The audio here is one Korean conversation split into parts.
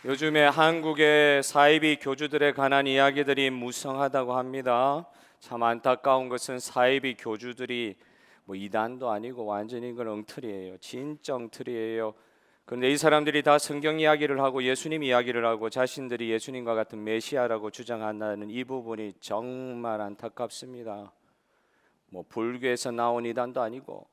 요즘에 한국의 사이비 교주들에 관한 이야기들이 무성하다고 합니다. 참 안타까운 것은 사이비 교주들이 이단도 아니고 완전히 그건 엉터리예요. 진짜 엉터리예요. 그런데 이 사람들이 다 성경 이야기를 하고 예수님 이야기를 하고 자신들이 예수님과 같은 메시아라고 주장한다는 이 부분이 정말 안타깝습니다. 불교에서 나온 이단도 아니고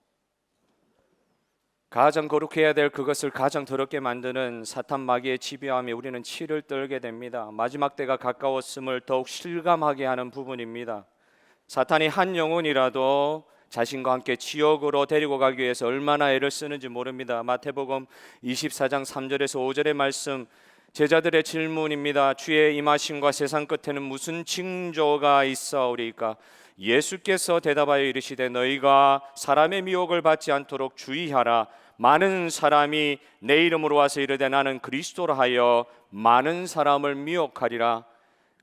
가장 거룩해야 될 그것을 가장 더럽게 만드는 사탄 마귀의 지배함에 우리는 치를 떨게 됩니다. 마지막 때가 가까웠음을 더욱 실감하게 하는 부분입니다. 사탄이 한 영혼이라도 자신과 함께 지옥으로 데리고 가기 위해서 얼마나 애를 쓰는지 모릅니다. 마태복음 24장 3절에서 5절의 말씀, 제자들의 질문입니다. 주의 임하심과 세상 끝에는 무슨 징조가 있사오리까? 예수께서 대답하여 이르시되 너희가 사람의 미혹을 받지 않도록 주의하라. 많은 사람이 내 이름으로 와서 이르되 나는 그리스도라 하여 많은 사람을 미혹하리라.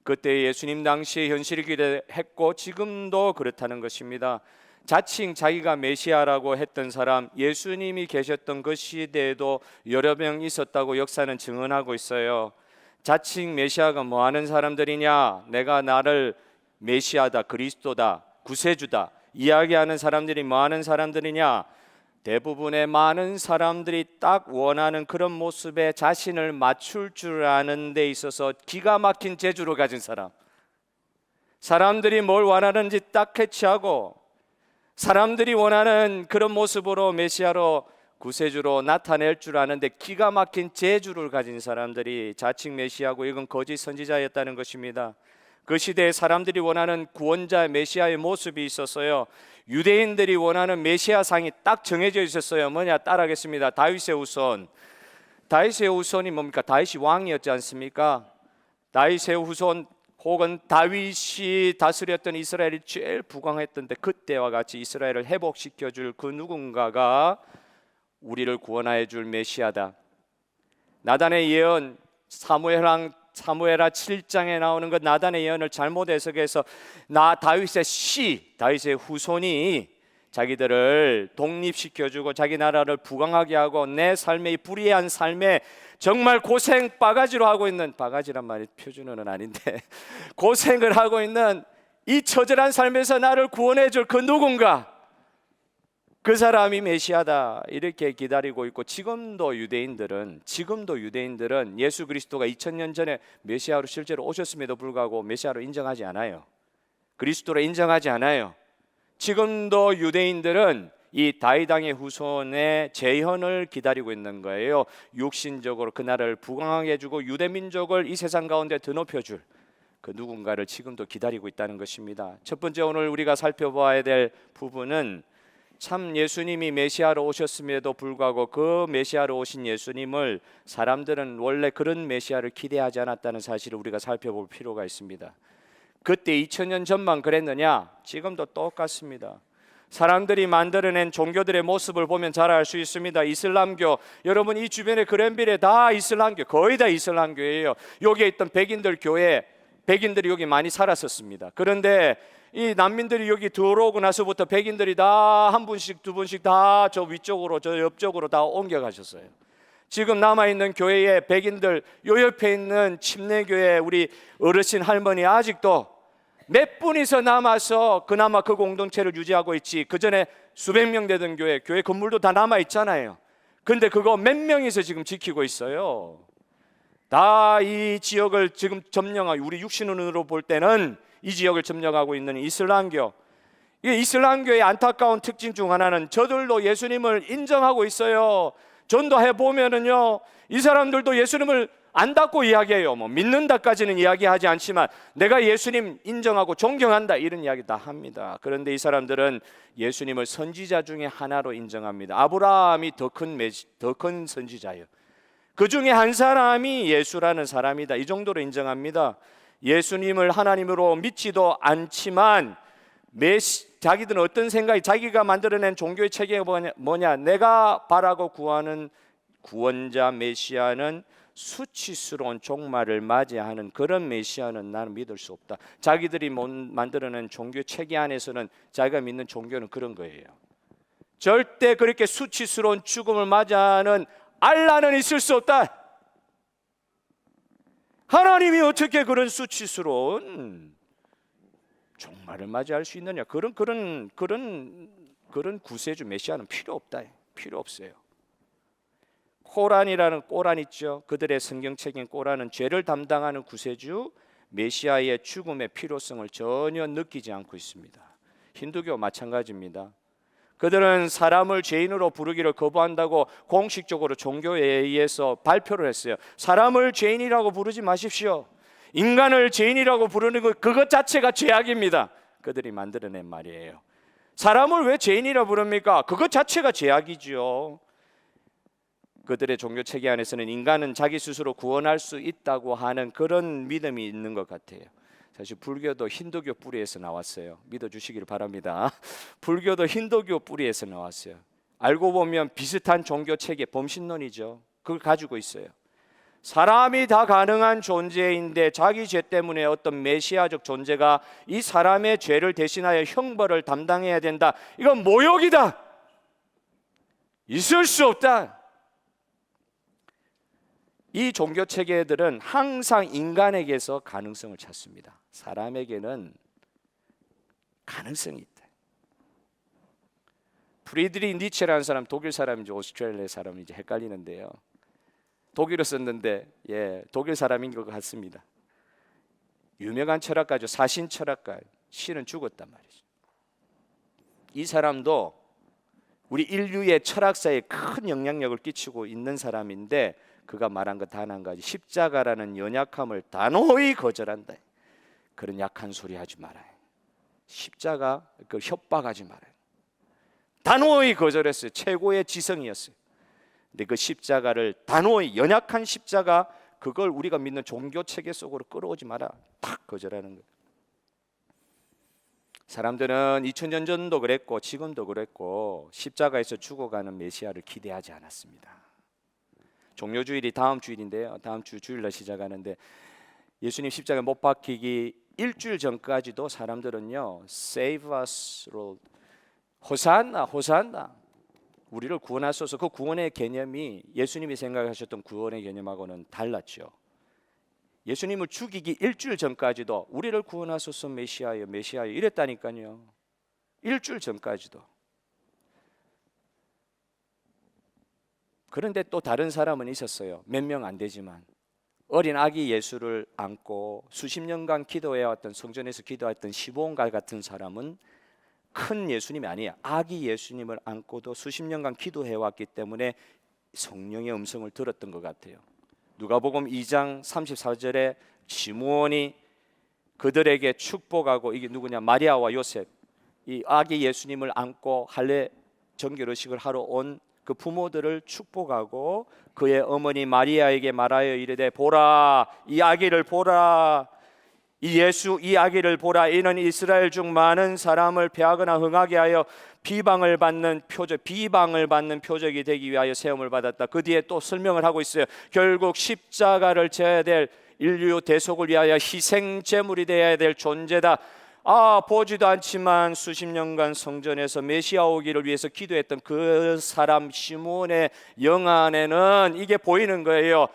그때 예수님 당시에 현실이기도 했고 지금도 그렇다는 것입니다. 자칭 자기가 메시아라고 했던 사람, 예수님이 계셨던 그 시대에도 여러 명 있었다고 역사는 증언하고 있어요. 자칭 메시아가 뭐 하는 사람들이냐? 내가 나를 메시아다, 그리스도다, 구세주다 이야기하는 사람들이 뭐 하는 사람들이냐? 대부분의 많은 사람들이 딱 원하는 그런 모습에 자신을 맞출 줄 아는 데 있어서 기가 막힌 재주를 가진 사람, 사람들이 뭘 원하는지 딱 캐치하고 사람들이 원하는 그런 모습으로 메시아로 구세주로 나타낼 줄 아는데 기가 막힌 재주를 가진 사람들이 자칭 메시아고 이건 거짓 선지자였다는 것입니다. 그 시대에 사람들이 원하는 구원자 메시아의 모습이 있었어요. 유대인들이 원하는 메시아상이 딱 정해져 있었어요. 뭐냐? 따라하겠습니다. 다윗의 후손. 다윗의 후손이 뭡니까? 다윗이 왕이었지 않습니까? 다윗의 후손 혹은 다윗이 다스렸던 이스라엘이 제일 부강했던데 그때와 같이 이스라엘을 회복시켜줄 그 누군가가 우리를 구원하여 줄 메시아다. 나단의 예언, 사무엘하 7장에 나오는 것 나단의 예언을 잘못 해석해서 다윗의 후손이 자기들을 독립시켜주고 자기 나라를 부강하게 하고 내 삶의 불의한 삶에 정말 고생 바가지로 하고 있는, 바가지란 말이 표준어는 아닌데 고생을 하고 있는 이 처절한 삶에서 나를 구원해 줄 그 누군가, 그 사람이 메시아다 이렇게 기다리고 있고 지금도 유대인들은 예수 그리스도가 2000년 전에 메시아로 실제로 오셨음에도 불구하고 메시아로 인정하지 않아요. 그리스도로 인정하지 않아요. 지금도 유대인들은 이 다윗 왕의 후손의 재현을 기다리고 있는 거예요. 육신적으로 그 나라를 부강하게 해주고 유대민족을 이 세상 가운데 드높여줄 그 누군가를 지금도 기다리고 있다는 것입니다. 첫 번째 오늘 우리가 살펴봐야 될 부분은 참 예수님이 메시아로 오셨음에도 불구하고 그 메시아로 오신 예수님을 사람들은 원래 그런 메시아를 기대하지 않았다는 사실을 우리가 살펴볼 필요가 있습니다. 그때 2000년 전만 그랬느냐? 지금도 똑같습니다. 사람들이 만들어낸 종교들의 모습을 보면 잘 알 수 있습니다. 이슬람교, 여러분 이 주변의 그랜빌에 다 이슬람교, 거의 다 이슬람교예요. 여기에 있던 백인들 교회, 백인들이 여기 많이 살았었습니다. 그런데 이 난민들이 여기 들어오고 나서부터 백인들이 다 한 분씩 두 분씩 다 저 위쪽으로 저 옆쪽으로 다 옮겨가셨어요. 지금 남아있는 교회에 백인들, 요 옆에 있는 침례교회 우리 어르신 할머니 아직도 몇 분이서 남아서 그나마 그 공동체를 유지하고 있지. 그 전에 수백 명 되던 교회 건물도 다 남아있잖아요. 근데 그거 몇 명이서 지금 지키고 있어요. 다 이 지역을 지금 점령하고, 우리 육신으로 볼 때는 이 지역을 점령하고 있는 이슬람교. 이 이슬람교의 안타까운 특징 중 하나는 저들도 예수님을 인정하고 있어요. 전도해 보면은요, 이 사람들도 예수님을 안다고 이야기해요. 믿는다까지는 이야기하지 않지만 내가 예수님 인정하고 존경한다 이런 이야기 다 합니다. 그런데 이 사람들은 예수님을 선지자 중에 하나로 인정합니다. 아브라함이 더 큰 선지자예요. 그 중에 한 사람이 예수라는 사람이다, 이 정도로 인정합니다. 예수님을 하나님으로 믿지도 않지만 자기들은 어떤 생각이, 자기가 만들어낸 종교의 체계가 뭐냐? 내가 바라고 구하는 구원자 메시아는 수치스러운 종말을 맞이하는 그런 메시아는 나는 믿을 수 없다. 자기들이 만들어낸 종교 체계 안에서는 자기가 믿는 종교는 그런 거예요. 절대 그렇게 수치스러운 죽음을 맞이하는 알라는 있을 수 없다. 하나님이 어떻게 그런 수치스러운 종말을 맞이할 수 있느냐? 그런 구세주 메시아는 필요 없다. 필요 없어요. 코란이라는 꼬란 있죠. 그들의 성경책인 꼬란은 죄를 담당하는 구세주 메시아의 죽음의 필요성을 전혀 느끼지 않고 있습니다. 힌두교 마찬가지입니다. 그들은 사람을 죄인으로 부르기를 거부한다고 공식적으로 종교에 의해서 발표를 했어요. 사람을 죄인이라고 부르지 마십시오. 인간을 죄인이라고 부르는 그것 자체가 죄악입니다. 그들이 만들어낸 말이에요. 사람을 왜 죄인이라 부릅니까? 그것 자체가 죄악이죠. 그들의 종교 체계 안에서는 인간은 자기 스스로 구원할 수 있다고 하는 그런 믿음이 있는 것 같아요. 사실 불교도 힌두교 뿌리에서 나왔어요. 믿어주시길 바랍니다. 불교도 힌두교 뿌리에서 나왔어요. 알고 보면 비슷한 종교 체계, 범신론이죠. 그걸 가지고 있어요. 사람이 다 가능한 존재인데 자기 죄 때문에 어떤 메시아적 존재가 이 사람의 죄를 대신하여 형벌을 담당해야 된다. 이건 모욕이다. 있을 수 없다. 이 종교 체계들은 항상 인간에게서 가능성을 찾습니다. 사람에게는 가능성이 있다. 프리드리히 니체라는 사람, 독일 사람인지 오스트레일리아 사람인지 헷갈리는데요. 독일어 썼는데 독일 사람인 것 같습니다. 유명한 철학가죠. 사신 철학가. 신은 죽었단 말이죠. 이 사람도 우리 인류의 철학사에 큰 영향력을 끼치고 있는 사람인데 그가 말한 것 단 한 가지, 십자가라는 연약함을 단호히 거절한다. 그런 약한 소리 하지 말아요. 십자가 그 협박하지 말아요. 단호히 거절했어요. 최고의 지성이었어요. 근데 그 십자가를 단호히, 연약한 십자가, 그걸 우리가 믿는 종교 체계 속으로 끌어오지 마라. 탁 거절하는 거예요. 사람들은 2000년 전도 그랬고 지금도 그랬고 십자가에서 죽어가는 메시아를 기대하지 않았습니다. 종료주일이 다음 주일인데요. 다음 주 주일날 시작하는데 예수님 십자가에 못 박히기 일주일 전까지도 사람들은요, Save us, Lord. 호산나, 호산나. 우리를 구원하소서. 그 구원의 개념이 예수님이 생각하셨던 구원의 개념하고는 달랐죠. 예수님을 죽이기 일주일 전까지도 우리를 구원하소서, 메시아여, 메시아여 이랬다니까요. 일주일 전까지도. 그런데 또 다른 사람은 있었어요. 몇 명 안 되지만 어린 아기 예수를 안고 수십 년간 기도해왔던, 성전에서 기도했던 시므온갈 같은 사람은 큰 예수님이 아니에요. 아기 예수님을 안고도 수십 년간 기도해왔기 때문에 성령의 음성을 들었던 것 같아요. 누가복음 2장 34절에 시므온이 그들에게 축복하고, 이게 누구냐, 마리아와 요셉, 이 아기 예수님을 안고 할례 정결의식을 하러 온 그 부모들을 축복하고 그의 어머니 마리아에게 말하여 이르되, 보라, 이 아기를 보라, 이 예수, 이 아기를 보라. 이는 이스라엘 중 많은 사람을 패하거나 흥하게 하여 비방을 받는 표적이 되기 위하여 세움을 받았다. 그 뒤에 또 설명을 하고 있어요. 결국 십자가를 져야 될, 인류 대속을 위하여 희생 제물이 되어야 될 존재다. 보지도 않지만 수십 년간 성전에서 메시아 오기를 위해서 기도했던 그 사람 시므온의 영안에는 이게 보이는 거예요.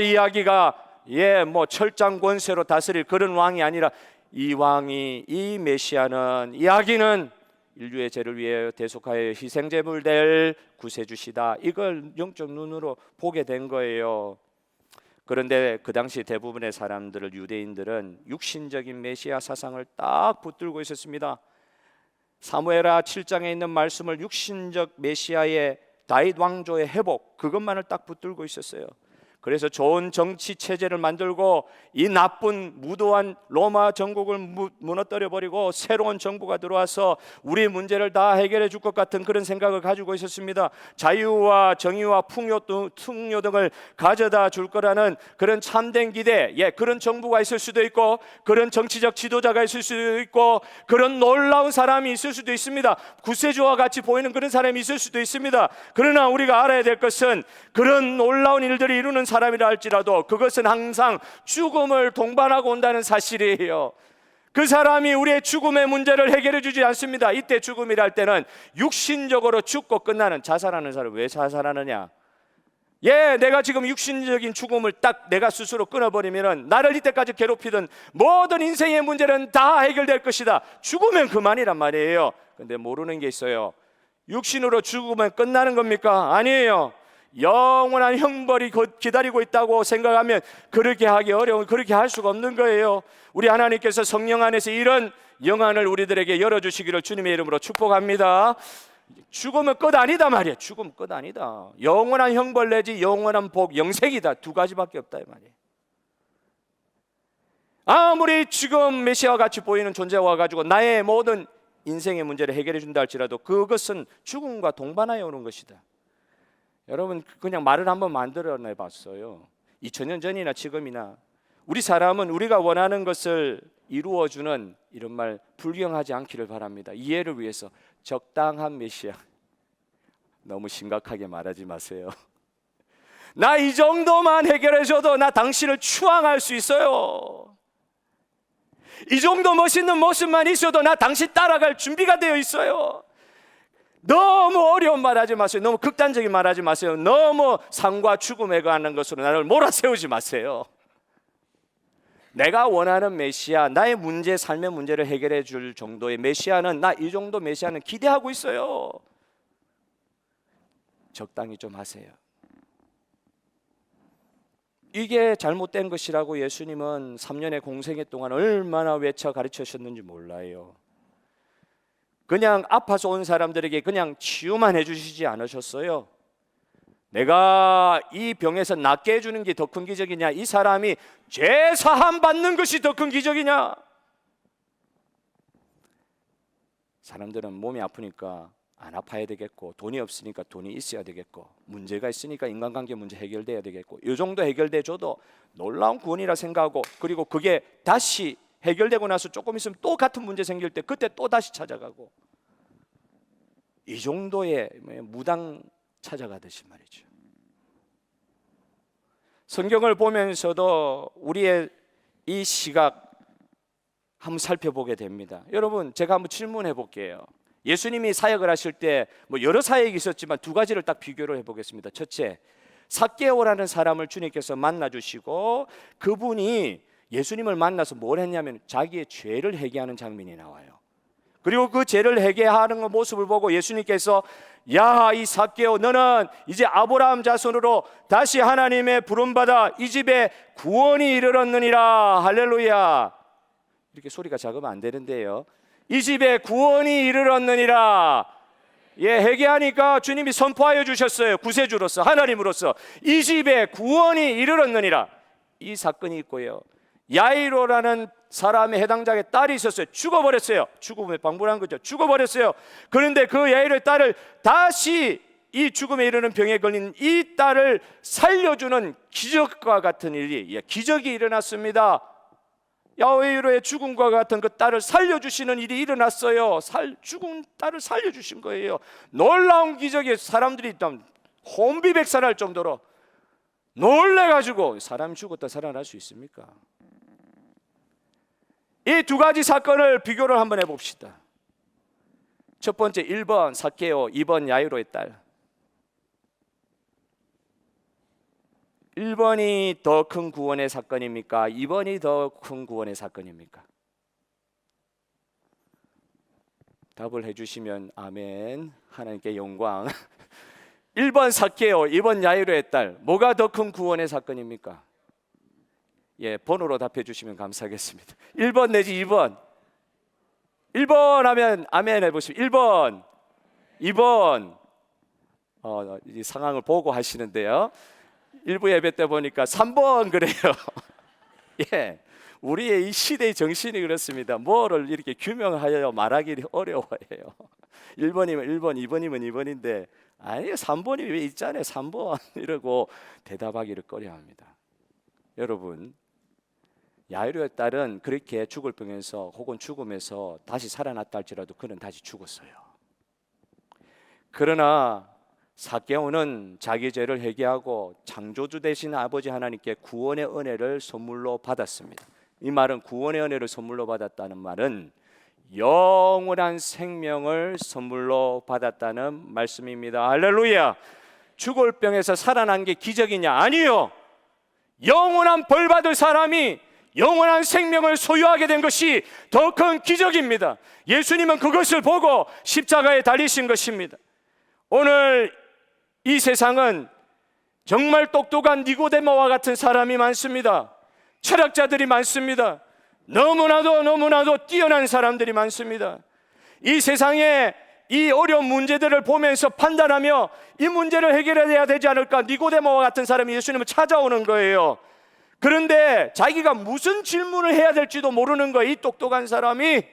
이 아기가 철장 권세로 다스릴 그런 왕이 아니라, 이 왕이, 이 메시아는, 이 아기는 인류의 죄를 위해 대속하여 희생제물 될 구세주시다. 이걸 영적 눈으로 보게 된 거예요. 그런데 그 당시 대부분의 사람들을, 유대인들은 육신적인 메시아 사상을 딱 붙들고 있었습니다. 사무엘하 7장에 있는 말씀을, 육신적 메시아의 다윗 왕조의 회복, 그것만을 딱 붙들고 있었어요. 그래서 좋은 정치 체제를 만들고 이 나쁜 무도한 로마 정국을 무너뜨려 버리고 새로운 정부가 들어와서 우리 문제를 다 해결해 줄 것 같은 그런 생각을 가지고 있었습니다. 자유와 정의와 풍요 등을 가져다 줄 거라는 그런 참된 기대, 그런 정부가 있을 수도 있고, 그런 정치적 지도자가 있을 수도 있고, 그런 놀라운 사람이 있을 수도 있습니다. 구세주와 같이 보이는 그런 사람이 있을 수도 있습니다. 그러나 우리가 알아야 될 것은, 그런 놀라운 일들이 이루는 사람이라 할지라도 그것은 항상 죽음을 동반하고 온다는 사실이에요. 그 사람이 우리의 죽음의 문제를 해결해 주지 않습니다. 이때 죽음이랄 때는 육신적으로 죽고 끝나는, 자살하는 사람 왜 자살하느냐? 내가 지금 육신적인 죽음을 딱 내가 스스로 끊어버리면 나를 이때까지 괴롭히던 모든 인생의 문제는 다 해결될 것이다. 죽으면 그만이란 말이에요. 근데 모르는 게 있어요. 육신으로 죽으면 끝나는 겁니까? 아니에요. 영원한 형벌이 기다리고 있다고 생각하면 그렇게 하기 어려운, 그렇게 할 수가 없는 거예요. 우리 하나님께서 성령 안에서 이런 영안을 우리들에게 열어주시기를 주님의 이름으로 축복합니다. 죽으면 끝 아니다 말이에요. 죽으면 끝 아니다. 영원한 형벌 내지 영원한 복, 영생이다. 두 가지밖에 없다 이 말이에요. 아무리 지금 메시아와 같이 보이는 존재와 가지고 나의 모든 인생의 문제를 해결해 준다 할지라도 그것은 죽음과 동반하여 오는 것이다. 여러분, 그냥 말을 한번 만들어내 봤어요. 2000년 전이나 지금이나 우리 사람은 우리가 원하는 것을 이루어주는 이런 말 불경하지 않기를 바랍니다. 이해를 위해서 적당한 메시아. 너무 심각하게 말하지 마세요. 나 이 정도만 해결해줘도 나 당신을 추앙할 수 있어요. 이 정도 멋있는 모습만 있어도 나 당신 따라갈 준비가 되어 있어요. 너무 어려운 말 하지 마세요. 너무 극단적인 말 하지 마세요. 너무 삶과 죽음에 관한 것으로 나를 몰아세우지 마세요. 내가 원하는 메시아, 나의 문제, 삶의 문제를 해결해 줄 정도의 메시아는, 나 이 정도 메시아는 기대하고 있어요. 적당히 좀 하세요. 이게 잘못된 것이라고 예수님은 3년의 공생애 동안 얼마나 외쳐 가르치셨는지 몰라요. 그냥 아파서 온 사람들에게 그냥 치유만 해주시지 않으셨어요. 내가 이 병에서 낫게 해주는 게 더 큰 기적이냐, 이 사람이 죄 사함 받는 것이 더 큰 기적이냐. 사람들은 몸이 아프니까 안 아파야 되겠고, 돈이 없으니까 돈이 있어야 되겠고, 문제가 있으니까 인간관계 문제 해결돼야 되겠고, 이 정도 해결돼 줘도 놀라운 구원이라 생각하고, 그리고 그게 다시 해결되고 나서 조금 있으면 또 같은 문제 생길 때 그때 또 다시 찾아가고, 이 정도의 무당 찾아가듯이 말이죠. 성경을 보면서도 우리의 이 시각 한번 살펴보게 됩니다. 여러분, 제가 한번 질문해 볼게요. 예수님이 사역을 하실 때 여러 사역이 있었지만 두 가지를 딱 비교를 해보겠습니다. 첫째, 삭개오라는 사람을 주님께서 만나주시고 그분이 예수님을 만나서 뭘 했냐면 자기의 죄를 회개하는 장면이 나와요. 그리고 그 죄를 회개하는 모습을 보고 예수님께서, 야, 이 삭개오, 너는 이제 아브라함 자손으로 다시 하나님의 부름받아 이 집에 구원이 이르렀느니라. 할렐루야. 이렇게 소리가 작으면 안 되는데요. 이 집에 구원이 이르렀느니라. 회개하니까 주님이 선포하여 주셨어요. 구세주로서, 하나님으로서 이 집에 구원이 이르렀느니라. 이 사건이 있고요. 야이로라는 사람의 해당자의 딸이 있었어요. 죽어버렸어요. 죽음에 방불한 거죠. 죽어버렸어요. 그런데 그 야이로의 딸을 다시, 이 죽음에 이르는 병에 걸린 이 딸을 살려주는 기적과 같은 일이, 기적이 일어났습니다. 야이로의 죽음과 같은 그 딸을 살려주시는 일이 일어났어요. 죽은 딸을 살려주신 거예요. 놀라운 기적이, 사람들이 혼비백산할 정도로 놀래가지고, 사람이 죽었다 살아날 수 있습니까? 이 두 가지 사건을 비교를 한번 해봅시다. 첫 번째, 1번 삭개오, 2번 야이로의 딸. 1번이 더 큰 구원의 사건입니까? 2번이 더 큰 구원의 사건입니까? 답을 해주시면 아멘. 하나님께 영광. 1번 삭개오, 2번 야이로의 딸. 뭐가 더 큰 구원의 사건입니까? 번호로 답해 주시면 감사하겠습니다. 1번 내지 2번. 1번 하면 아멘 해보시면 1번, 2번. 이 상황을 보고 하시는데요. 일부 예배 때 보니까 3번 그래요. 우리의 이 시대의 정신이 그렇습니다. 뭐를 이렇게 규명하여 말하기 어려워해요. 1번이면 1번, 2번이면 2번인데 아니 3번이 왜 있잖아요. 3번 이러고 대답하기를 꺼려합니다. 여러분, 야이로의 딸은 그렇게 죽을 병에서 혹은 죽음에서 다시 살아났다 할지라도 그는 다시 죽었어요. 그러나 삭개오는 자기 죄를 회개하고 창조주 되신 아버지 하나님께 구원의 은혜를 선물로 받았습니다. 이 말은 구원의 은혜를 선물로 받았다는 말은 영원한 생명을 선물로 받았다는 말씀입니다. 할렐루야. 죽을 병에서 살아난 게 기적이냐? 아니요. 영원한 벌 받을 사람이 영원한 생명을 소유하게 된 것이 더 큰 기적입니다. 예수님은 그것을 보고 십자가에 달리신 것입니다. 오늘 이 세상은 정말 똑똑한 니고데모와 같은 사람이 많습니다. 철학자들이 많습니다. 너무나도 뛰어난 사람들이 많습니다. 이 세상에 이 어려운 문제들을 보면서 판단하며 이 문제를 해결해야 되지 않을까, 니고데모와 같은 사람이 예수님을 찾아오는 거예요. 그런데 자기가 무슨 질문을 해야 될지도 모르는 거예요. 이 똑똑한 사람이,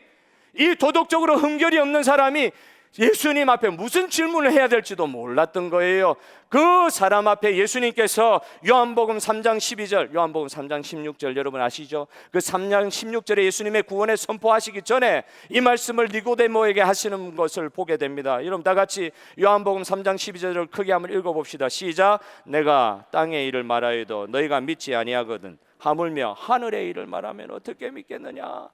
이 도덕적으로 흠결이 없는 사람이 예수님 앞에 무슨 질문을 해야 될지도 몰랐던 거예요. 그 사람 앞에 예수님께서 요한복음 3장 12절, 요한복음 3장 16절 여러분 아시죠? 그 3장 16절에 예수님의 구원을 선포하시기 전에 이 말씀을 니고데모에게 하시는 것을 보게 됩니다. 여러분 다 같이 요한복음 3장 12절을 크게 한번 읽어봅시다. 시작. 내가 땅의 일을 말하여도 너희가 믿지 아니하거든 하물며 하늘의 일을 말하면 어떻게 믿겠느냐.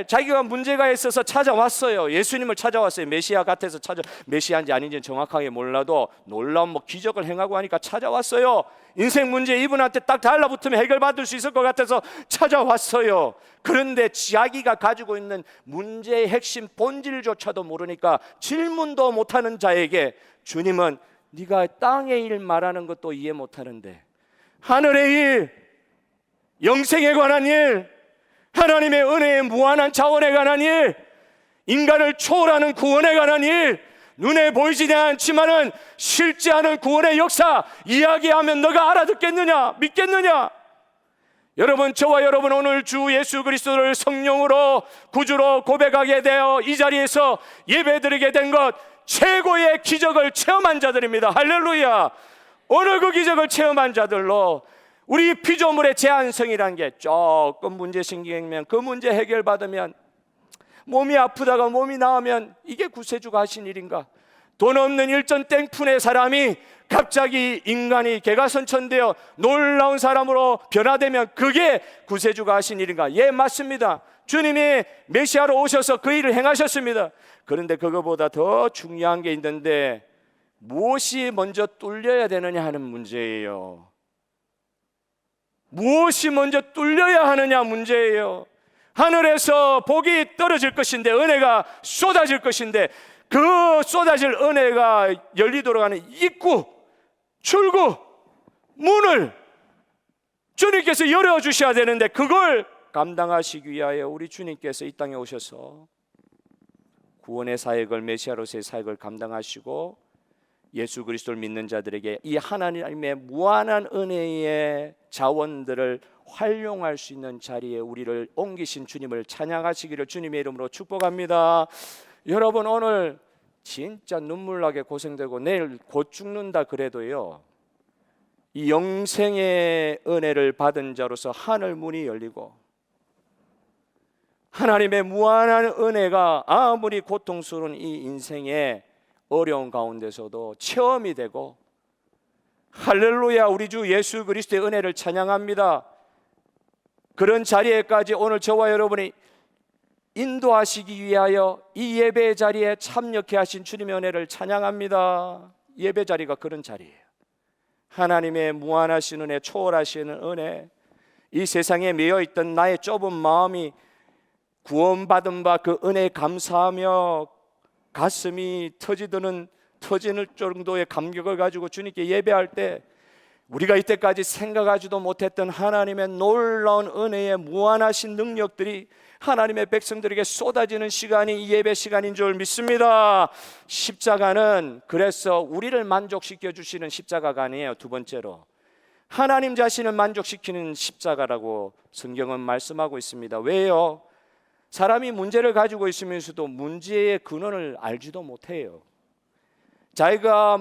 자기가 문제가 있어서 찾아왔어요. 예수님을 찾아왔어요. 메시아 같아서 메시아인지 아닌지는 정확하게 몰라도 놀라운 기적을 행하고 하니까 찾아왔어요. 인생 문제 이분한테 딱 달라붙으면 해결받을 수 있을 것 같아서 찾아왔어요. 그런데 자기가 가지고 있는 문제의 핵심 본질조차도 모르니까 질문도 못하는 자에게 주님은 네가 땅의 일 말하는 것도 이해 못하는데 하늘의 일, 영생에 관한 일, 하나님의 은혜의 무한한 자원에 관한 일, 인간을 초월하는 구원에 관한 일, 눈에 보이지 않지만은 실제 하는 구원의 역사 이야기하면 너가 알아듣겠느냐? 믿겠느냐? 여러분, 저와 여러분 오늘 주 예수 그리스도를 성령으로 구주로 고백하게 되어 이 자리에서 예배드리게 된 것, 최고의 기적을 체험한 자들입니다. 할렐루야. 오늘 그 기적을 체험한 자들로 우리 피조물의 제한성이라는 게 조금 문제 생기면 그 문제 해결받으면, 몸이 아프다가 몸이 나으면 이게 구세주가 하신 일인가? 돈 없는 일전 땡푼의 사람이 갑자기 인간이 개가선천되어 놀라운 사람으로 변화되면 그게 구세주가 하신 일인가? 예, 맞습니다. 주님이 메시아로 오셔서 그 일을 행하셨습니다. 그런데 그거보다 더 중요한 게 있는데 무엇이 먼저 뚫려야 되느냐 하는 문제예요. 무엇이 먼저 뚫려야 하느냐 문제예요. 하늘에서 복이 떨어질 것인데, 은혜가 쏟아질 것인데, 그 쏟아질 은혜가 열리도록 하는 입구, 출구, 문을 주님께서 열어주셔야 되는데, 그걸 감당하시기 위하여 우리 주님께서 이 땅에 오셔서 구원의 사역을, 메시아로서의 사역을 감당하시고 예수 그리스도를 믿는 자들에게 이 하나님의 무한한 은혜의 자원들을 활용할 수 있는 자리에 우리를 옮기신 주님을 찬양하시기를 주님의 이름으로 축복합니다. 여러분, 오늘 진짜 눈물나게 고생되고 내일 곧 죽는다 그래도요, 이 영생의 은혜를 받은 자로서 하늘 문이 열리고 하나님의 무한한 은혜가 아무리 고통스러운 이 인생의 어려운 가운데서도 체험이 되고, 할렐루야, 우리 주 예수 그리스도의 은혜를 찬양합니다. 그런 자리에까지 오늘 저와 여러분이 인도하시기 위하여 이 예배 자리에 참여케 하신 주님의 은혜를 찬양합니다. 예배 자리가 그런 자리예요. 하나님의 무한하신 은혜, 초월하시는 은혜, 이 세상에 매여있던 나의 좁은 마음이 구원받은 바 그 은혜에 감사하며 가슴이 터지는 정도의 감격을 가지고 주님께 예배할 때, 우리가 이때까지 생각하지도 못했던 하나님의 놀라운 은혜의 무한하신 능력들이 하나님의 백성들에게 쏟아지는 시간이 이 예배 시간인 줄 믿습니다. 십자가는 그래서 우리를 만족시켜 주시는 십자가가 아니에요. 두 번째로 하나님 자신을 만족시키는 십자가라고 성경은 말씀하고 있습니다. 왜요? 사람이 문제를 가지고 있으면서도 문제의 근원을 알지도 못해요. 자기가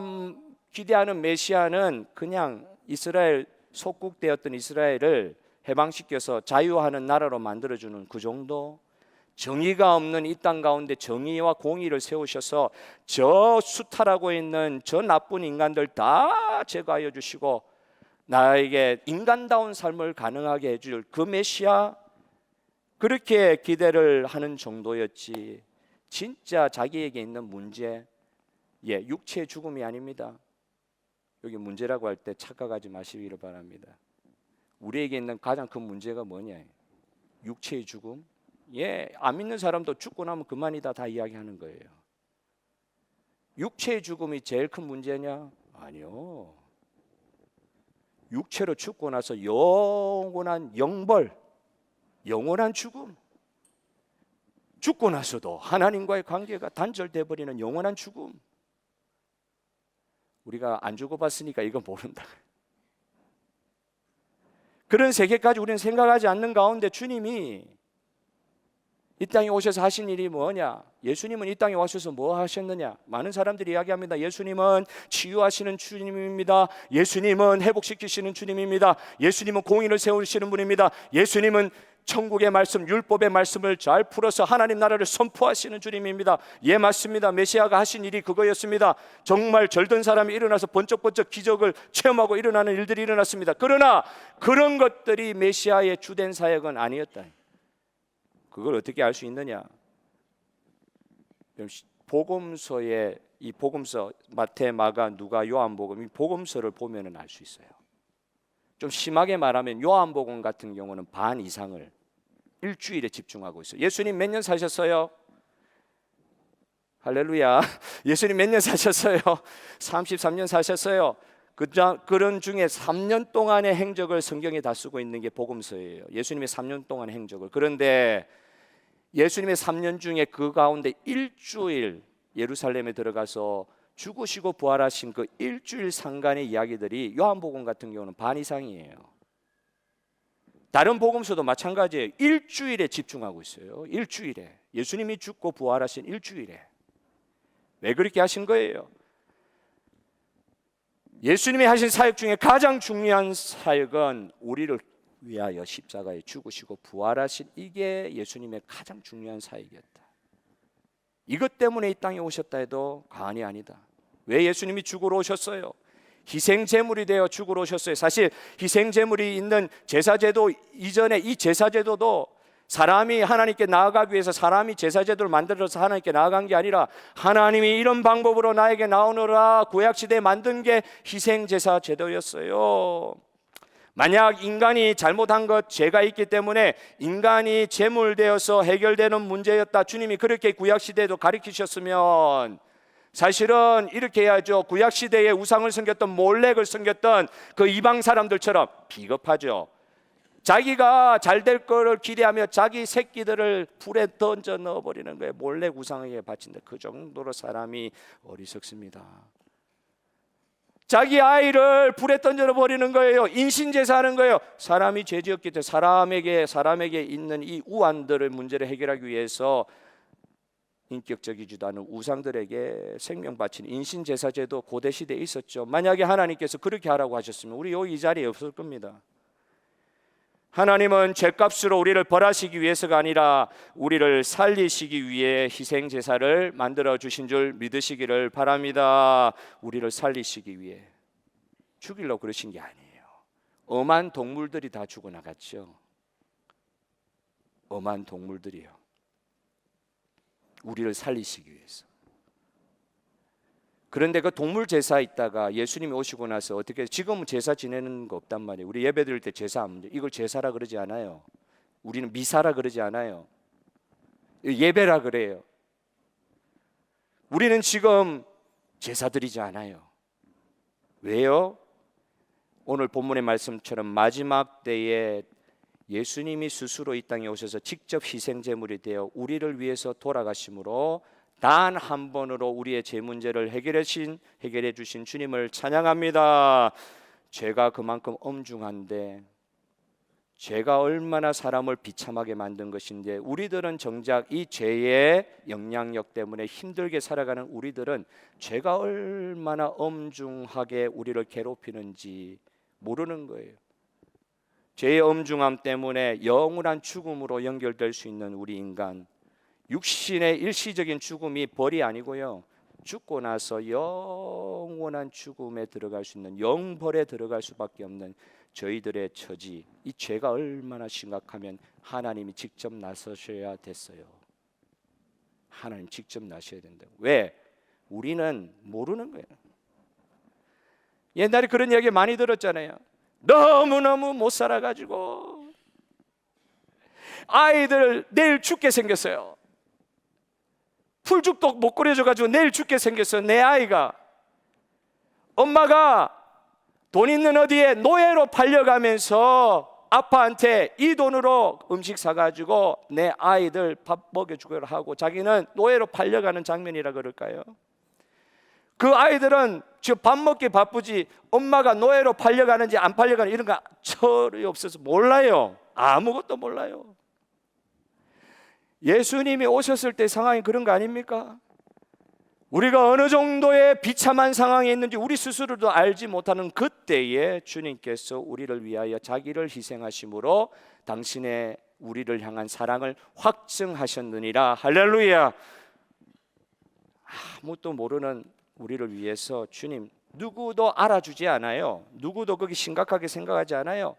기대하는 메시아는 그냥 이스라엘, 속국되었던 이스라엘을 해방시켜서 자유하는 나라로 만들어주는 그 정도, 정의가 없는 이 땅 가운데 정의와 공의를 세우셔서 저 수탈하고 있는 저 나쁜 인간들 다 제거하여 주시고 나에게 인간다운 삶을 가능하게 해줄 그 메시아, 그렇게 기대를 하는 정도였지, 진짜 자기에게 있는 문제, 육체의 죽음이 아닙니다. 여기 문제라고 할 때 착각하지 마시기를 바랍니다. 우리에게 있는 가장 큰 문제가 뭐냐? 육체의 죽음. 예, 안 믿는 사람도 죽고 나면 그만이다 다 이야기하는 거예요. 육체의 죽음이 제일 큰 문제냐? 아니요. 육체로 죽고 나서 영원한 영벌, 영원한 죽음. 죽고 나서도 하나님과의 관계가 단절돼 버리는 영원한 죽음. 우리가 안 죽어봤으니까 이거 모른다. 그런 세계까지 우리는 생각하지 않는 가운데 주님이 이 땅에 오셔서 하신 일이 뭐냐? 예수님은 이 땅에 오셔서 뭐 하셨느냐? 많은 사람들이 이야기합니다. 예수님은 치유하시는 주님입니다. 예수님은 회복시키시는 주님입니다. 예수님은 공의를 세우시는 분입니다. 예수님은 천국의 말씀, 율법의 말씀을 잘 풀어서 하나님 나라를 선포하시는 주님입니다. 예, 맞습니다. 메시아가 하신 일이 그거였습니다. 정말 절든 사람이 일어나서 번쩍번쩍 기적을 체험하고 일어나는 일들이 일어났습니다. 그러나 그런 것들이 메시아의 주된 사역은 아니었다. 그걸 어떻게 알 수 있느냐? 복음서에 이 복음서 마태, 마가, 누가, 요한복음 이 복음서를 보면은 알 수 있어요. 좀 심하게 말하면 요한복음 같은 경우는 반 이상을 일주일에 집중하고 있어요. 예수님 몇 년 사셨어요? 할렐루야. 예수님 몇 년 사셨어요? 33년 사셨어요. 그런 중에 3년 동안의 행적을 성경에 다 쓰고 있는 게 복음서예요. 예수님의 3년 동안의 행적을. 그런데 예수님의 3년 중에 그 가운데 일주일 예루살렘에 들어가서 죽으시고 부활하신 그 일주일 상간의 이야기들이 요한복음 같은 경우는 반 이상이에요. 다른 복음서도 마찬가지예요. 일주일에 집중하고 있어요. 일주일에. 예수님이 죽고 부활하신 일주일에. 왜 그렇게 하신 거예요? 예수님이 하신 사역 중에 가장 중요한 사역은 우리를 위하여 십자가에 죽으시고 부활하신 이게 예수님의 가장 중요한 사역이었다. 이것 때문에 이 땅에 오셨다 해도 과언이 아니다. 왜 예수님이 죽으러 오셨어요? 희생제물이 되어 죽으러 오셨어요. 사실 희생제물이 있는 제사제도 이전에 이 제사제도도 사람이 하나님께 나아가기 위해서 사람이 제사제도를 만들어서 하나님께 나아간 게 아니라 하나님이 이런 방법으로 나에게 나오너라 구약시대에 만든 게 희생제사제도였어요. 만약 인간이 잘못한 것, 죄가 있기 때문에 인간이 제물되어서 해결되는 문제였다, 주님이 그렇게 구약시대에도 가르치셨으면 사실은 이렇게 해야죠. 구약시대에 우상을 섬겼던 몰렉을 섬겼던 그 이방 사람들처럼 비겁하죠. 자기가 잘 될 거를 기대하며 자기 새끼들을 불에 던져 넣어버리는 거예요. 몰렉 우상에게 바친다. 그 정도로 사람이 어리석습니다. 자기 아이를 불에 던져 버리는 거예요. 인신제사하는 거예요. 사람이 죄지었기 때문에 사람에게 있는 이 우환들의 문제를 해결하기 위해서 인격적이지도 않은 우상들에게 생명 바치는 인신제사제도 고대 시대에 있었죠. 만약에 하나님께서 그렇게 하라고 하셨으면 우리 여기 이 자리에 없을 겁니다. 하나님은 죄값으로 우리를 벌하시기 위해서가 아니라 우리를 살리시기 위해 희생제사를 만들어 주신 줄 믿으시기를 바랍니다. 우리를 살리시기 위해. 죽이려고 그러신 게 아니에요. 엄한 동물들이 다 죽어나갔죠. 엄한 동물들이요. 우리를 살리시기 위해서. 그런데 그 동물 제사 있다가 예수님이 오시고 나서 어떻게, 지금은 제사 지내는 거 없단 말이에요. 우리 예배 드릴 때 제사 안 문제. 이걸 제사라 그러지 않아요. 우리는 미사라 그러지 않아요. 예배라 그래요. 우리는 지금 제사 드리지 않아요. 왜요? 오늘 본문의 말씀처럼 마지막 때에 예수님이 스스로 이 땅에 오셔서 직접 희생제물이 되어 우리를 위해서 돌아가심으로 단 한 번으로 우리의 죄 문제를 해결해 주신 주님을 찬양합니다. 죄가 그만큼 엄중한데, 죄가 얼마나 사람을 비참하게 만든 것인데, 우리들은 정작 이 죄의 영향력 때문에 힘들게 살아가는 우리들은 죄가 얼마나 엄중하게 우리를 괴롭히는지 모르는 거예요. 죄의 엄중함 때문에 영원한 죽음으로 연결될 수 있는 우리 인간, 육신의 일시적인 죽음이 벌이 아니고요, 죽고 나서 영원한 죽음에 들어갈 수 있는 영벌에 들어갈 수밖에 없는 저희들의 처지, 이 죄가 얼마나 심각하면 하나님이 직접 나서셔야 됐어요. 하나님 직접 나셔야 된다고. 왜? 우리는 모르는 거예요. 옛날에 그런 이야기 많이 들었잖아요. 너무너무 못 살아가지고 아이들 내일 죽게 생겼어요. 풀죽도 못 끓여줘가지고 내일 죽게 생겼어요. 내 아이가. 엄마가 돈 있는 어디에 노예로 팔려가면서 아빠한테 이 돈으로 음식 사가지고 내 아이들 밥 먹여주기로 하고, 자기는 노예로 팔려가는 장면이라 그럴까요? 그 아이들은 지금 밥 먹기 바쁘지 엄마가 노예로 팔려가는지 안 팔려가는지 이런 거 철이 없어서 몰라요. 아무것도 몰라요. 예수님이 오셨을 때 상황이 그런 거 아닙니까? 우리가 어느 정도의 비참한 상황에 있는지 우리 스스로도 알지 못하는 그때에 주님께서 우리를 위하여 자기를 희생하심으로 당신의 우리를 향한 사랑을 확증하셨느니라. 할렐루야. 아무것도 모르는 우리를 위해서 주님, 누구도 알아주지 않아요. 누구도 거기 심각하게 생각하지 않아요.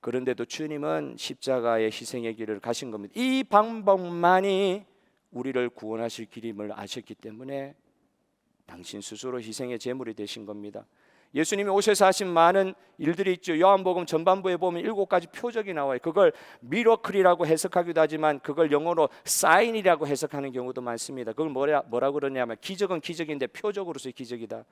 그런데도 주님은 십자가의 희생의 길을 가신 겁니다. 이 방법만이 우리를 구원하실 길임을 아셨기 때문에 당신 스스로 희생의 제물이 되신 겁니다. 예수님이 오셔서 하신 많은 일들이 있죠. 요한복음 전반부에 보면 7가지 표적이 나와요. 그걸 미러클이라고 해석하기도 하지만 그걸 영어로 사인이라고 해석하는 경우도 많습니다. 그걸 뭐라 그러냐면 기적은 기적인데 표적으로서의 기적이다.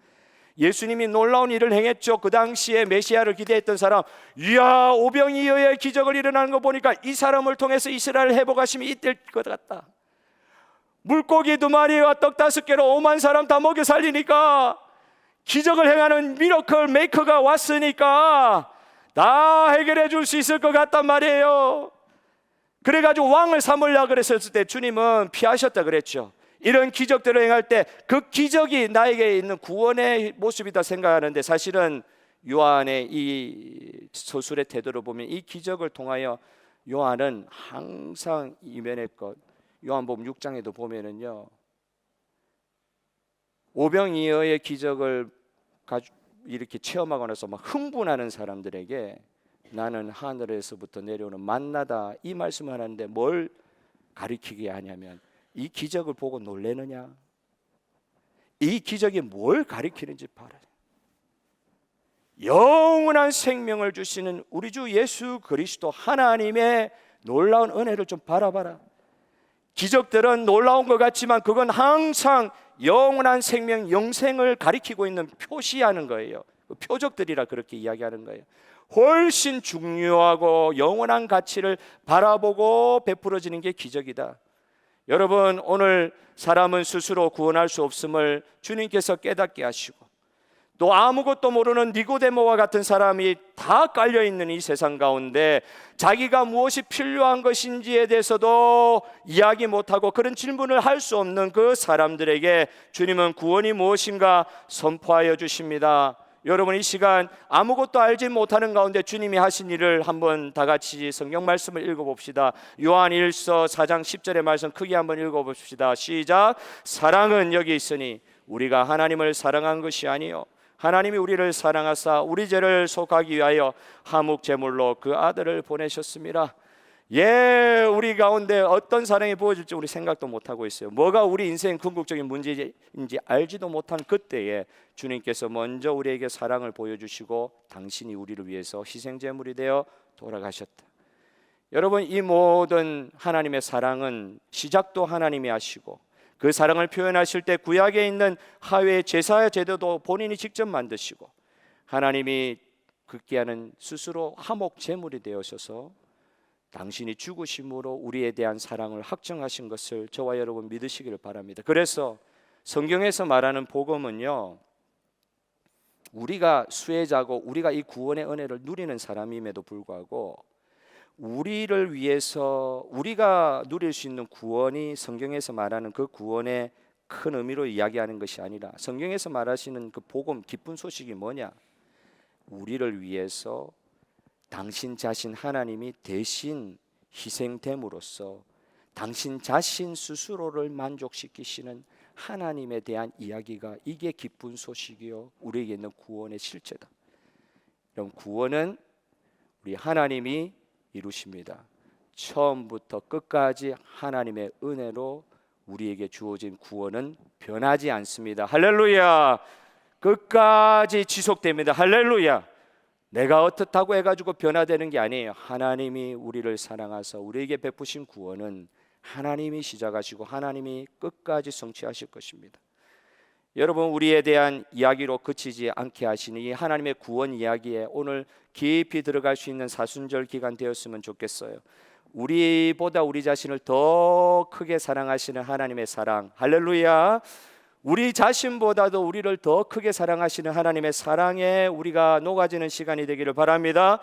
예수님이 놀라운 일을 행했죠. 그 당시에 메시아를 기대했던 사람, 이야, 오병이어의 기적을 일어나는 거 보니까 이 사람을 통해서 이스라엘 회복하심이 이될 것 같다. 물고기 2마리와 떡 5개로 5만 사람 다 먹여 살리니까, 기적을 행하는 미러클 메이커가 왔으니까 다 해결해 줄 수 있을 것 같단 말이에요. 그래가지고 왕을 삼으려고 그랬을 때 주님은 피하셨다 그랬죠. 이런 기적들을 행할 때 그 기적이 나에게 있는 구원의 모습이다 생각하는데, 사실은 요한의 이 서술의 태도를 보면 이 기적을 통하여 요한은 항상 이면의 것, 요한복음 6장에도 보면은요, 오병이어의 기적을 이렇게 체험하고 나서 막 흥분하는 사람들에게 나는 하늘에서부터 내려오는 만나다, 이 말씀을 하는데 뭘 가리키게 하냐면, 이 기적을 보고 놀래느냐, 이 기적이 뭘 가리키는지 봐라. 영원한 생명을 주시는 우리 주 예수 그리스도 하나님의 놀라운 은혜를 좀 바라봐라. 기적들은 놀라운 것 같지만 그건 항상 영원한 생명, 영생을 가리키고 있는, 표시하는 거예요. 표적들이라 그렇게 이야기하는 거예요. 훨씬 중요하고 영원한 가치를 바라보고 베풀어지는 게 기적이다. 여러분, 오늘 사람은 스스로 구원할 수 없음을 주님께서 깨닫게 하시고, 또 아무것도 모르는 니고데모와 같은 사람이 다 깔려있는 이 세상 가운데 자기가 무엇이 필요한 것인지에 대해서도 이야기 못하고 그런 질문을 할 수 없는 그 사람들에게 주님은 구원이 무엇인가 선포하여 주십니다. 여러분, 이 시간 아무것도 알지 못하는 가운데 주님이 하신 일을 한번 다 같이 성경 말씀을 읽어봅시다. 요한 1서 4장 10절의 말씀 크게 한번 읽어봅시다. 시작. 사랑은 여기 있으니 우리가 하나님을 사랑한 것이 아니요 하나님이 우리를 사랑하사 우리 죄를 속하기 위하여 화목 제물로 그 아들을 보내셨습니다. 우리 가운데 어떤 사랑이 부어질지 우리 생각도 못하고 있어요. 뭐가 우리 인생 궁극적인 문제인지 알지도 못한 그때에 주님께서 먼저 우리에게 사랑을 보여주시고 당신이 우리를 위해서 희생제물이 되어 돌아가셨다. 여러분, 이 모든 하나님의 사랑은 시작도 하나님이 하시고 그 사랑을 표현하실 때 구약에 있는 하훼 제사 제도도 본인이 직접 만드시고 하나님이 극기하는 스스로 화목 제물이 되어셔서 당신이 죽으심으로 우리에 대한 사랑을 확증하신 것을 저와 여러분 믿으시기를 바랍니다. 그래서 성경에서 말하는 복음은요, 우리가 수혜자고 우리가 이 구원의 은혜를 누리는 사람임에도 불구하고 우리를 위해서 우리가 누릴 수 있는 구원이 성경에서 말하는 그 구원의 큰 의미로 이야기하는 것이 아니라, 성경에서 말하시는 그 복음, 기쁜 소식이 뭐냐, 우리를 위해서 당신 자신 하나님이 대신 희생됨으로써 당신 자신 스스로를 만족시키시는 하나님에 대한 이야기가, 이게 기쁜 소식이요 우리에게 있는 구원의 실체다. 그럼 구원은 우리 하나님이 이루십니다. 처음부터 끝까지 하나님의 은혜로 우리에게 주어진 구원은 변하지 않습니다. 할렐루야. 끝까지 지속됩니다. 할렐루야. 내가 어떻다고 해가지고 변화되는 게 아니에요. 하나님이 우리를 사랑하사 우리에게 베푸신 구원은 하나님이 시작하시고 하나님이 끝까지 성취하실 것입니다. 여러분, 우리에 대한 이야기로 그치지 않게 하시는 이 하나님의 구원 이야기에 오늘 깊이 들어갈 수 있는 사순절 기간 되었으면 좋겠어요. 우리보다 우리 자신을 더 크게 사랑하시는 하나님의 사랑, 할렐루야. 우리 자신보다도 우리를 더 크게 사랑하시는 하나님의 사랑에 우리가 녹아지는 시간이 되기를 바랍니다.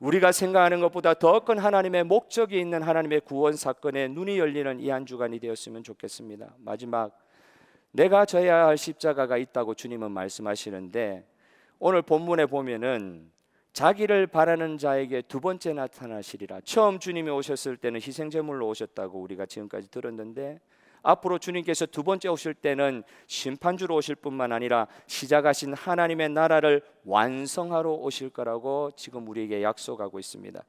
우리가 생각하는 것보다 더 큰 하나님의 목적이 있는 하나님의 구원 사건에 눈이 열리는 이 한 주간이 되었으면 좋겠습니다. 마지막, 내가 져야 할 십자가가 있다고 주님은 말씀하시는데, 오늘 본문에 보면은 자기를 바라는 자에게 두 번째 나타나시리라. 처음 주님이 오셨을 때는 희생제물로 오셨다고 우리가 지금까지 들었는데, 앞으로 주님께서 두 번째 오실 때는 심판주로 오실 뿐만 아니라 시작하신 하나님의 나라를 완성하러 오실 거라고 지금 우리에게 약속하고 있습니다.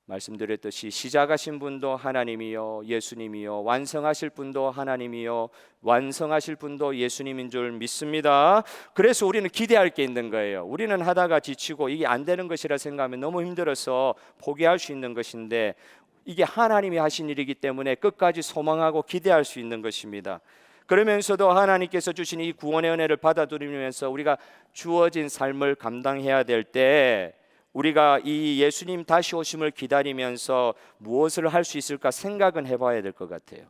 말씀드렸듯이 시작하신 분도 하나님이요 예수님이요, 완성하실 분도 하나님이요 완성하실 분도 예수님인 줄 믿습니다. 그래서 우리는 기대할 게 있는 거예요. 우리는 하다가 지치고 이게 안 되는 것이라 생각하면 너무 힘들어서 포기할 수 있는 것인데, 이게 하나님이 하신 일이기 때문에 끝까지 소망하고 기대할 수 있는 것입니다. 그러면서도 하나님께서 주신 이 구원의 은혜를 받아들이면서 우리가 주어진 삶을 감당해야 될 때, 우리가 이 예수님 다시 오심을 기다리면서 무엇을 할 수 있을까 생각은 해봐야 될 것 같아요.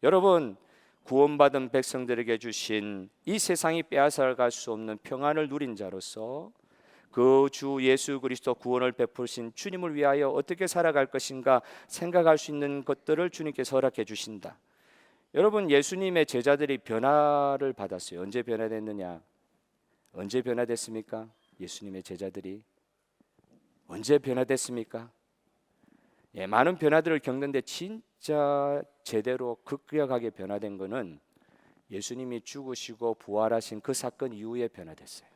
여러분, 구원받은 백성들에게 주신 이 세상이 빼앗아갈 수 없는 평안을 누린 자로서 그 주 예수 그리스도 구원을 베푸신 주님을 위하여 어떻게 살아갈 것인가 생각할 수 있는 것들을 주님께서 허락해 주신다. 여러분, 예수님의 제자들이 변화를 받았어요. 언제 변화됐느냐? 언제 변화됐습니까? 예수님의 제자들이 언제 변화됐습니까? 많은 변화들을 겪는데 진짜 제대로 급격하게 변화된 것은 예수님이 죽으시고 부활하신 그 사건 이후에 변화됐어요.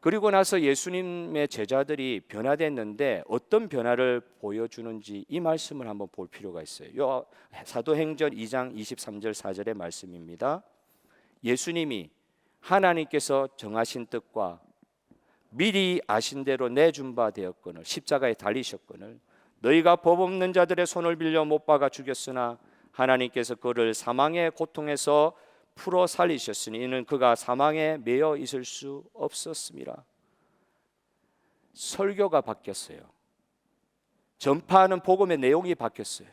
그리고 나서 예수님의 제자들이 변화됐는데 어떤 변화를 보여주는지 이 말씀을 한번 볼 필요가 있어요. 사도행전 2장 23절 4절의 말씀입니다. 예수님이 하나님께서 정하신 뜻과 미리 아신 대로 내준 바 되었거늘 십자가에 달리셨거늘 너희가 법 없는 자들의 손을 빌려 못 박아 죽였으나 하나님께서 그를 사망의 고통에서 풀어 살리셨으니 이는 그가 사망에 매여 있을 수 없었습니다. 설교가 바뀌었어요. 전파하는 복음의 내용이 바뀌었어요.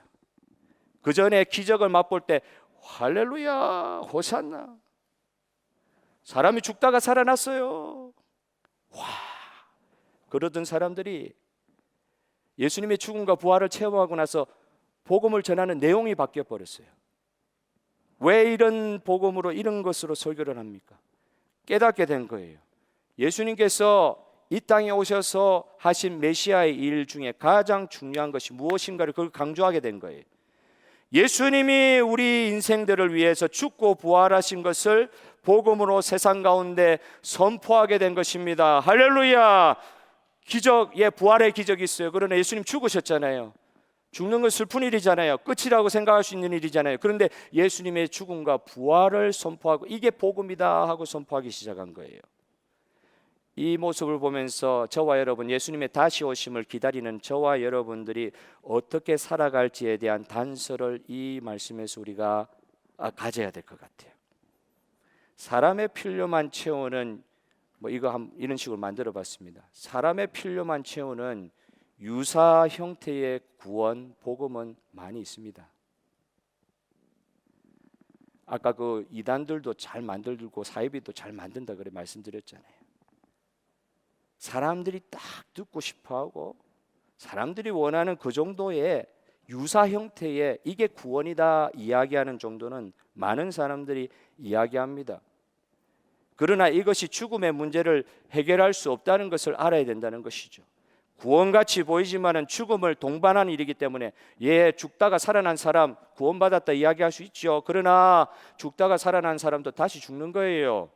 그 전에 기적을 맛볼 때 할렐루야 호산나, 사람이 죽다가 살아났어요. 와, 그러던 사람들이 예수님의 죽음과 부활을 체험하고 나서 복음을 전하는 내용이 바뀌어 버렸어요. 왜 이런 복음으로 이런 것으로 설교를 합니까? 깨닫게 된 거예요. 예수님께서 이 땅에 오셔서 하신 메시아의 일 중에 가장 중요한 것이 무엇인가를 그걸 강조하게 된 거예요. 예수님이 우리 인생들을 위해서 죽고 부활하신 것을 복음으로 세상 가운데 선포하게 된 것입니다. 할렐루야. 기적, 부활의 기적이 있어요. 그러나 예수님 죽으셨잖아요. 죽는 건 슬픈 일이잖아요. 끝이라고 생각할 수 있는 일이잖아요. 그런데 예수님의 죽음과 부활을 선포하고 이게 복음이다 하고 선포하기 시작한 거예요. 이 모습을 보면서 저와 여러분, 예수님의 다시 오심을 기다리는 저와 여러분들이 어떻게 살아갈지에 대한 단서를 이 말씀에서 우리가 가져야 될 것 같아요. 사람의 필요만 채우는 이런 식으로 만들어 봤습니다. 사람의 필요만 채우는 유사 형태의 구원, 복음은 많이 있습니다. 아까 그 이단들도 잘 만들고 사이비도 잘 만든다 그래 말씀드렸잖아요. 사람들이 딱 듣고 싶어하고 사람들이 원하는 그 정도의 유사 형태의 이게 구원이다 이야기하는 정도는 많은 사람들이 이야기합니다. 그러나 이것이 죽음의 문제를 해결할 수 없다는 것을 알아야 된다는 것이죠. 구원같이 보이지만은 죽음을 동반하는 일이기 때문에 죽다가 살아난 사람 구원받았다 이야기할 수 있죠. 그러나 죽다가 살아난 사람도 다시 죽는 거예요.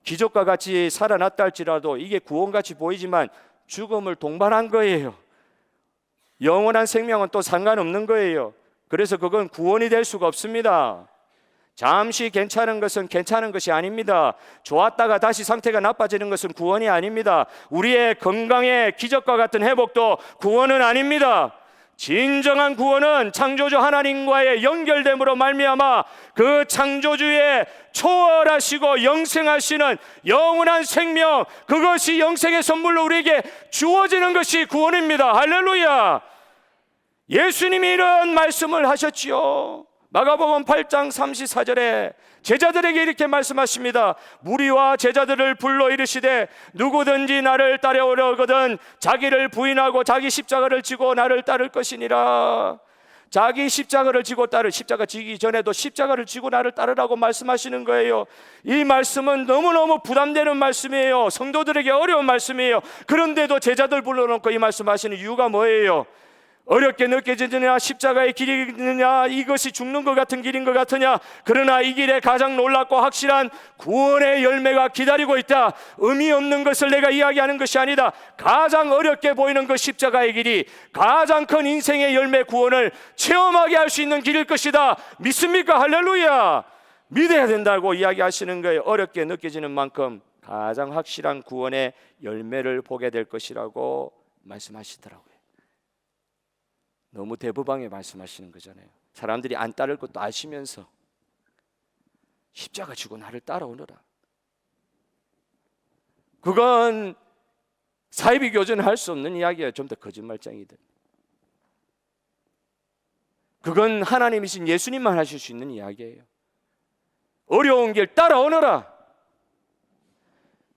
기적과 같이 살아났다 할지라도 이게 구원같이 보이지만 죽음을 동반한 거예요. 영원한 생명은 또 상관없는 거예요. 그래서 그건 구원이 될 수가 없습니다. 잠시 괜찮은 것은 괜찮은 것이 아닙니다. 좋았다가 다시 상태가 나빠지는 것은 구원이 아닙니다. 우리의 건강의 기적과 같은 회복도 구원은 아닙니다. 진정한 구원은 창조주 하나님과의 연결됨으로 말미암아 그 창조주의 초월하시고 영생하시는 영원한 생명, 그것이 영생의 선물로 우리에게 주어지는 것이 구원입니다. 할렐루야. 예수님이 이런 말씀을 하셨지요. 마가복음 8장 34절에 제자들에게 이렇게 말씀하십니다. 무리와 제자들을 불러 이르시되 누구든지 나를 따라오려거든 자기를 부인하고 자기 십자가를 지고 나를 따를 것이니라. 자기 십자가를 지고 십자가 지기 전에도 십자가를 지고 나를 따르라고 말씀하시는 거예요. 이 말씀은 너무너무 부담되는 말씀이에요. 성도들에게 어려운 말씀이에요. 그런데도 제자들 불러놓고 이 말씀하시는 이유가 뭐예요? 어렵게 느껴지느냐, 십자가의 길이 있느냐, 이것이 죽는 것 같은 길인 것 같으냐, 그러나 이 길에 가장 놀랍고 확실한 구원의 열매가 기다리고 있다. 의미 없는 것을 내가 이야기하는 것이 아니다. 가장 어렵게 보이는 그 십자가의 길이 가장 큰 인생의 열매, 구원을 체험하게 할 수 있는 길일 것이다. 믿습니까? 할렐루야. 믿어야 된다고 이야기하시는 거예요. 어렵게 느껴지는 만큼 가장 확실한 구원의 열매를 보게 될 것이라고 말씀하시더라고요. 너무 대부방에 말씀하시는 거잖아요. 사람들이 안 따를 것도 아시면서 십자가 지고 나를 따라오너라. 그건 사이비 교전을 할 수 없는 이야기예요. 좀 더 거짓말쟁이들. 그건 하나님이신 예수님만 하실 수 있는 이야기예요. 어려운 길 따라오너라.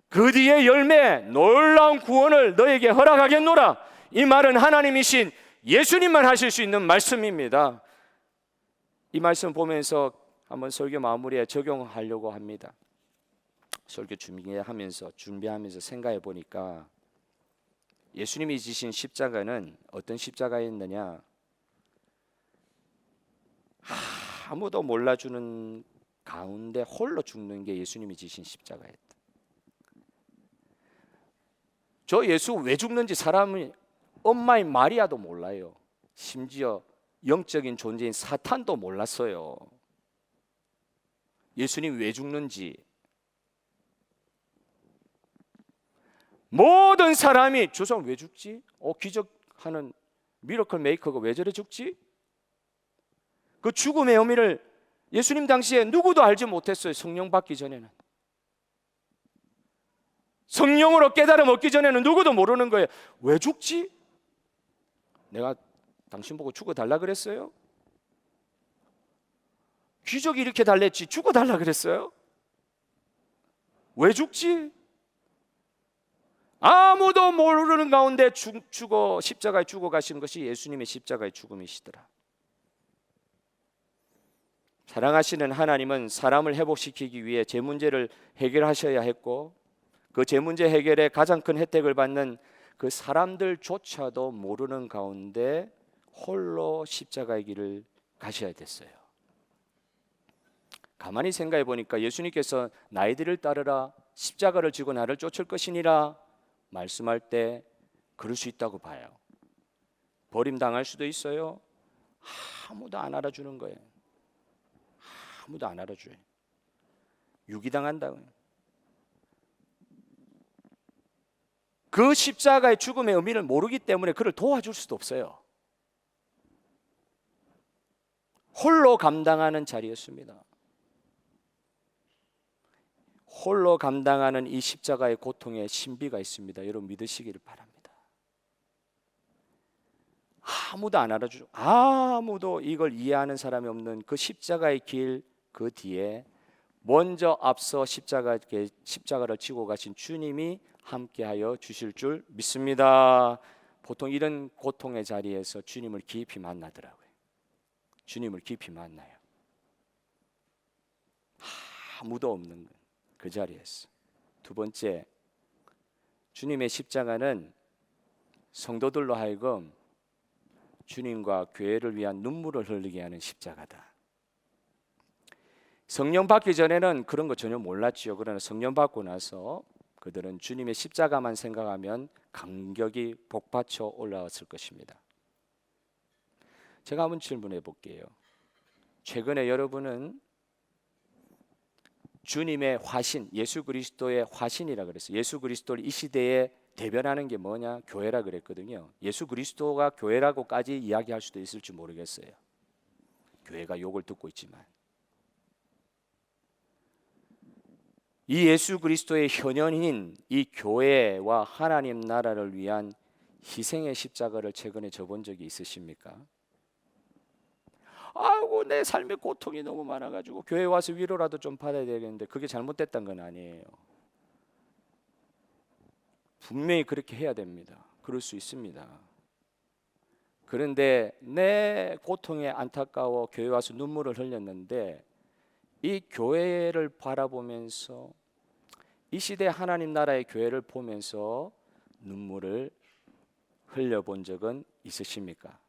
그 뒤에 열매, 놀라운 구원을 너에게 허락하겠노라. 이 말은 하나님이신 예수님만 하실 수 있는 말씀입니다. 이 말씀 보면서 한번 설교 마무리에 적용하려고 합니다. 설교 준비하면서 생각해 보니까 예수님이 지신 십자가는 어떤 십자가였느냐? 아무도 몰라주는 가운데 홀로 죽는 게 예수님이 지신 십자가였다. 저 예수 왜 죽는지 사람이 엄마인 마리아도 몰라요. 심지어 영적인 존재인 사탄도 몰랐어요. 예수님 왜 죽는지. 모든 사람이 저 사람 왜 죽지? 기적하는 미러클 메이커가 왜 저래 죽지? 그 죽음의 의미를 예수님 당시에 누구도 알지 못했어요. 성령 받기 전에는. 성령으로 깨달음 얻기 전에는 누구도 모르는 거예요. 왜 죽지? 내가 당신 보고 죽어달라 그랬어요? 기적이 이렇게 달랬지 죽어달라 그랬어요? 왜 죽지? 아무도 모르는 가운데 십자가에 죽어 가신 것이 예수님의 십자가의 죽음이시더라. 사랑하시는 하나님은 사람을 회복시키기 위해 제 문제를 해결하셔야 했고, 그 제 문제 해결에 가장 큰 혜택을 받는 그 사람들조차도 모르는 가운데 홀로 십자가의 길을 가셔야 됐어요. 가만히 생각해 보니까 예수님께서 나이들을 따르라, 십자가를 지고 나를 쫓을 것이니라 말씀할 때 그럴 수 있다고 봐요. 버림당할 수도 있어요. 아무도 안 알아주는 거예요. 아무도 안 알아줘요. 유기당한다고요. 그 십자가의 죽음의 의미를 모르기 때문에 그를 도와줄 수도 없어요. 홀로 감당하는 자리였습니다. 홀로 감당하는 이 십자가의 고통에 신비가 있습니다. 여러분 믿으시기를 바랍니다. 아무도 안 알아주죠. 아무도 이걸 이해하는 사람이 없는 그 십자가의 길, 그 뒤에 먼저 앞서 십자가를 지고 가신 주님이 함께하여 주실 줄 믿습니다. 보통 이런 고통의 자리에서 주님을 깊이 만나더라고요. 주님을 깊이 만나요. 아무도 없는 그 자리에서. 두 번째, 주님의 십자가는 성도들로 하여금 주님과 교회를 위한 눈물을 흘리게 하는 십자가다. 성령 받기 전에는 그런 거 전혀 몰랐지요. 그러나 성령 받고 나서 그들은 주님의 십자가만 생각하면 감격이 복받쳐 올라왔을 것입니다. 제가 한번 질문해 볼게요. 최근에 여러분은 주님의 화신, 예수 그리스도의 화신이라 그랬어요. 예수 그리스도를 이 시대에 대변하는 게 뭐냐? 교회라 그랬거든요. 예수 그리스도가 교회라고까지 이야기할 수도 있을지 모르겠어요. 교회가 욕을 듣고 있지만 이 예수 그리스도의 현현인 이 교회와 하나님 나라를 위한 희생의 십자가를 최근에 져본 적이 있으십니까? 아이고 내 삶에 고통이 너무 많아가지고 교회 와서 위로라도 좀 받아야 되겠는데 그게 잘못됐단 건 아니에요. 분명히 그렇게 해야 됩니다. 그럴 수 있습니다. 그런데 내 고통에 안타까워 교회 와서 눈물을 흘렸는데 이 교회를 바라보면서 이 시대 하나님 나라의 교회를 보면서 눈물을 흘려본 적은 있으십니까?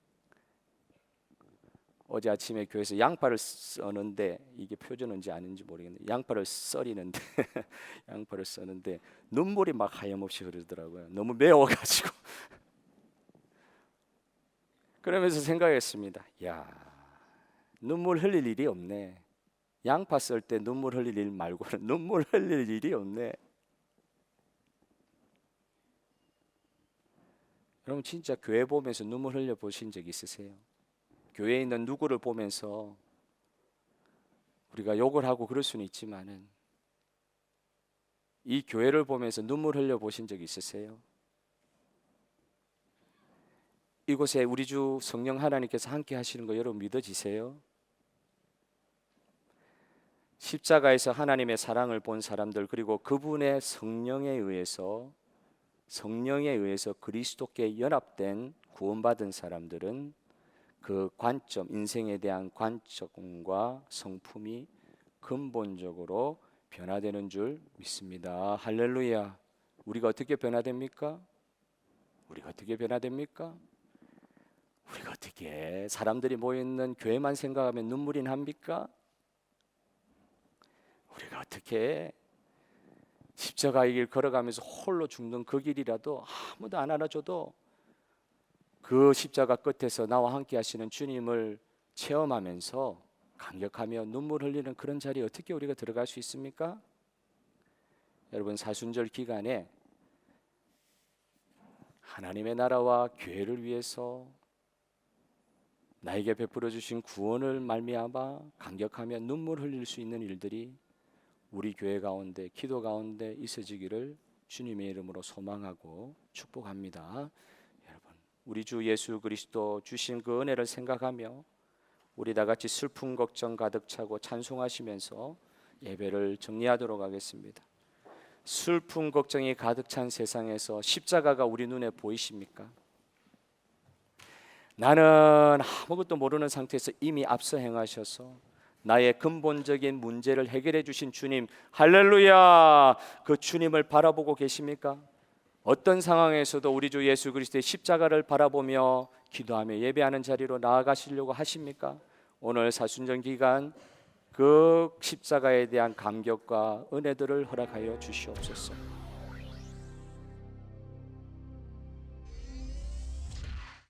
어제 아침에 교회에서 양파를 써는데 이게 표준어인지 아닌지 모르겠는데 양파를 썰이는데 양파를 써는데 눈물이 막 하염없이 흐르더라고요. 너무 매워가지고 그러면서 생각했습니다. 야, 눈물 흘릴 일이 없네. 양파 썰 때 눈물 흘릴 일 말고는 눈물 흘릴 일이 없네. 여러분 진짜 교회 보면서 눈물 흘려 보신 적 있으세요? 교회에 있는 누구를 보면서 우리가 욕을 하고 그럴 수는 있지만은 이 교회를 보면서 눈물 흘려 보신 적 있으세요? 이곳에 우리 주 성령 하나님께서 함께 하시는 거 여러분 믿어지세요? 십자가에서 하나님의 사랑을 본 사람들 그리고 그분의 성령에 의해서 그리스도께 연합된 구원받은 사람들은 그 관점, 인생에 대한 관점과 성품이 근본적으로 변화되는 줄 믿습니다. 할렐루야. 우리가 어떻게 변화됩니까? 우리가 어떻게 사람들이 모여있는 교회만 생각하면 눈물이 납니까? 우리가 어떻게 십자가의 길 걸어가면서 홀로 죽는 그 길이라도 아무도 안 알아줘도 그 십자가 끝에서 나와 함께 하시는 주님을 체험하면서 감격하며 눈물 흘리는 그런 자리에 어떻게 우리가 들어갈 수 있습니까? 여러분 사순절 기간에 하나님의 나라와 교회를 위해서 나에게 베풀어 주신 구원을 말미암아 감격하며 눈물 흘릴 수 있는 일들이 우리 교회 가운데 기도 가운데 있어지기를 주님의 이름으로 소망하고 축복합니다. 여러분 우리 주 예수 그리스도 주신 그 은혜를 생각하며 우리 다 같이 슬픔 걱정 가득 차고 찬송하시면서 예배를 정리하도록 하겠습니다. 슬픔 걱정이 가득 찬 세상에서 십자가가 우리 눈에 보이십니까? 나는 아무것도 모르는 상태에서 이미 앞서 행하셔서 나의 근본적인 문제를 해결해 주신 주님, 할렐루야! 그 주님을 바라보고 계십니까? 어떤 상황에서도 우리 주 예수 그리스도의 십자가를 바라보며 기도하며 예배하는 자리로 나아가시려고 하십니까? 오늘 사순절 기간 그 십자가에 대한 감격과 은혜들을 허락하여 주시옵소서.